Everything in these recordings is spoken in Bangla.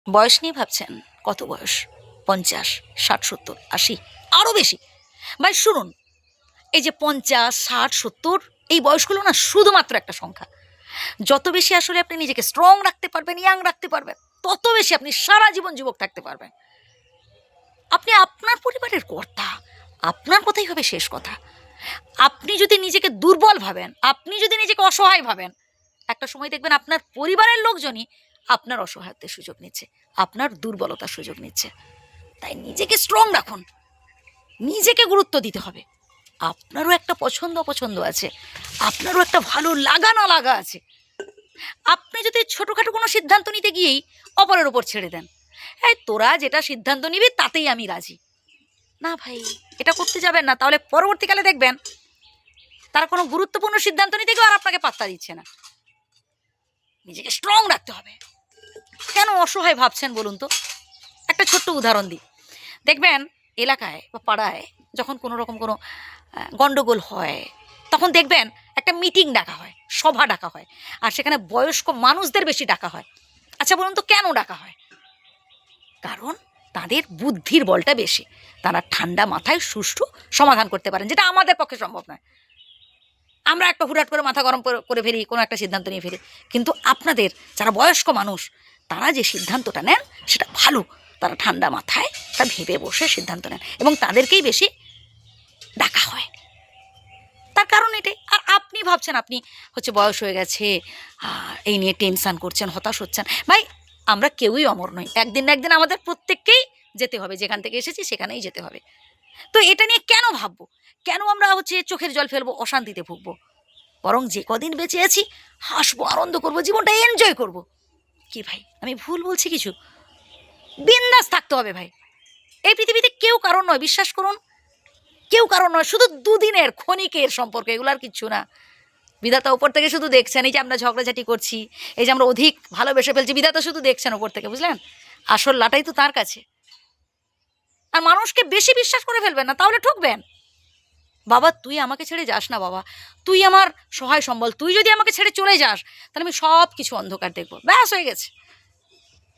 বয়স নিয়ে ভাবছেন? কত বয়স? ৫০, ৬০, ৭০, ৮০, আরও বেশি? ভাই শুনুন, এই যে ৫০, ৬০, ৭০ এই বয়সগুলো না শুধুমাত্র একটা সংখ্যা। যত বেশি আসলে আপনি নিজেকে স্ট্রং রাখতে পারবেন, ইয়াং রাখতে পারবেন, তত বেশি আপনি সারা জীবন যুবক থাকতে পারবেন। আপনি আপনার পরিবারের কর্তা, আপনার কথাই হবে শেষ কথা। আপনি যদি নিজেকে দুর্বল ভাবেন, আপনি যদি নিজেকে অসহায় ভাবেন, একটা সময় দেখবেন আপনার পরিবারের লোকজনই আপনার অসহায়ত্বের সুযোগ নিচ্ছে, আপনার দুর্বলতার সুযোগ নিচ্ছে। তাই নিজেকে স্ট্রং রাখুন, নিজেকে গুরুত্ব দিতে হবে। আপনারও একটা পছন্দ অপছন্দ আছে, আপনারও একটা ভালো লাগা না লাগা আছে। আপনি যদি ছোটোখাটো কোনো সিদ্ধান্ত নিতে গিয়েই অপরের ওপর ছেড়ে দেন, এই তোরা যেটা সিদ্ধান্ত নিবি তাতেই আমি রাজি, না ভাই এটা করতে যাবেন না। তাহলে পরবর্তীকালে দেখবেন তারা কোনো গুরুত্বপূর্ণ সিদ্ধান্ত নিতে গিয়েও আর আপনাকে পাত্তা দিচ্ছে না। নিজেকে স্ট্রং রাখতে হবে। কেন অসহায় ভাবছেন বলুন তো? একটা ছোট্ট উদাহরণ দিই। দেখবেন এলাকায় বা পাড়ায় যখন কোনো রকম কোনো গণ্ডগোল হয়, তখন দেখবেন একটা মিটিং ডাকা হয়, সভা ডাকা হয়, আর সেখানে বয়স্ক মানুষদের বেশি ডাকা হয়। আচ্ছা বলুন তো কেন ডাকা হয়? কারণ তাদের বুদ্ধির বলটা বেশি, তারা ঠান্ডা মাথায় সুষ্ঠু সমাধান করতে পারেন, যেটা আমাদের পক্ষে সম্ভব নয়। আমরা একটা হুটহাট করে মাথা গরম করে ফেলি, কোনো একটা সিদ্ধান্ত নিয়ে ফেলি। কিন্তু আপনাদের যারা বয়স্ক মানুষ, তারা যে সিদ্ধান্তটা নেন সেটা ভালো, তারা ঠান্ডা মাথায় তা ভেবে বসে সিদ্ধান্ত নেন, এবং তাদেরকেই বেশি ডাকা হয়। তার কারণ এটাই। আর আপনি ভাবছেন আপনি হচ্ছে বয়স হয়ে গেছে, এই নিয়ে টেনশান করছেন, হতাশ হচ্ছেন। ভাই আমরা কেউই অমর নই, একদিন না একদিন আমাদের প্রত্যেককেই যেতে হবে, যেখান থেকে এসেছি সেখানেই যেতে হবে। তো এটা নিয়ে কেন ভাববো, কেন আমরা হচ্ছে চোখের জল ফেলবো, অশান্তিতে ভুগবো? বরং যে কদিন বেঁচে আছি হাসবো, আনন্দ করবো, জীবনটা এনজয় করব। কি ভাই আমি ভুল বলছি কিছু? বিন্দাস থাকতে হবে ভাই। এই পৃথিবীতে কেউ কারণ নয়, বিশ্বাস করুন, কেউ কারণ নয়, শুধু দুদিনের ক্ষণিকের সম্পর্ক, এগুলো আর কিচ্ছু না। বিধাতা ওপর থেকে শুধু দেখছেন, এই যে আমরা ঝগড়াঝাটি করছি, এই যে আমরা অধিক ভালোবেসে ফেলছি, বিধাতা শুধু দেখছেন ওপর থেকে, বুঝলেন? আসল লাটাই তো তার কাছে। আর মানুষকে বেশি বিশ্বাস করে ফেলবেন না, তাহলে ঠকবেন। বাবা তুই আমাকে ছেড়ে যাস না, বাবা তুই আমার সহায় সম্বল, তুই যদি আমাকে ছেড়ে চলে যাস তাহলে আমি সব কিছু অন্ধকার দেখবো, ব্যাস হয়ে গেছে।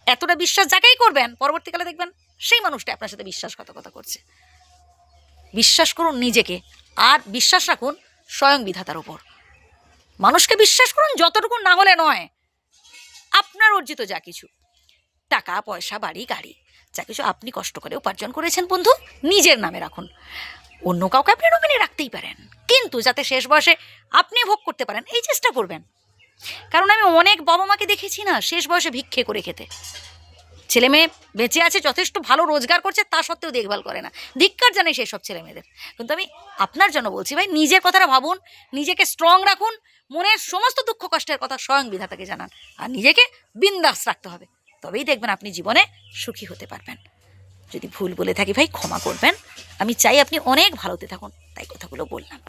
এতটা বিশ্বাস যাকেই করবেন, পরবর্তীকালে দেখবেন সেই মানুষটা আপনার সাথে বিশ্বাসঘাতকতা করছে। বিশ্বাস করুন নিজেকে, আর বিশ্বাস রাখুন স্বয়ং বিধাতার ওপর। মানুষকে বিশ্বাস করুন যতটুকু, না হলে নয়। আপনার অর্জিত যা কিছু টাকা পয়সা বাড়ি গাড়ি যা কিছু আপনি কষ্ট করে উপার্জন করেছেন বন্ধু, নিজের নামে রাখুন। অন্য কাউকে আপনি নমিনি রাখতেই পারেন, কিন্তু যাতে শেষ বয়সে আপনি ভোগ করতে পারেন এই চেষ্টা করবেন। কারণ আমি অনেক বাবা মাকে দেখেছি না শেষ বয়সে ভিক্ষে করে খেতে। ছেলে মেয়ে বেঁচে আছে, যথেষ্ট ভালো রোজগার করছে, তা সত্ত্বেও দেখভাল করে না। ধিক্কার জানাই সেই সব ছেলে মেয়েদের। কিন্তু আমি আপনার জন্য বলছি ভাই, নিজের কথাটা ভাবুন, নিজেকে স্ট্রং রাখুন, মনের সমস্ত দুঃখ কষ্টের কথা স্বয়ং বিধাতাকে জানান, আর নিজেকে বিন্দাস রাখতে হবে। তবেই দেখবেন আপনি জীবনে সুখী হতে পারবেন। যদি ভুল বলে থাকি ভাই ক্ষমা করবেন, আমি চাই আপনি অনেক ভালোতে থাকুন, তাই কথাগুলো বললাম।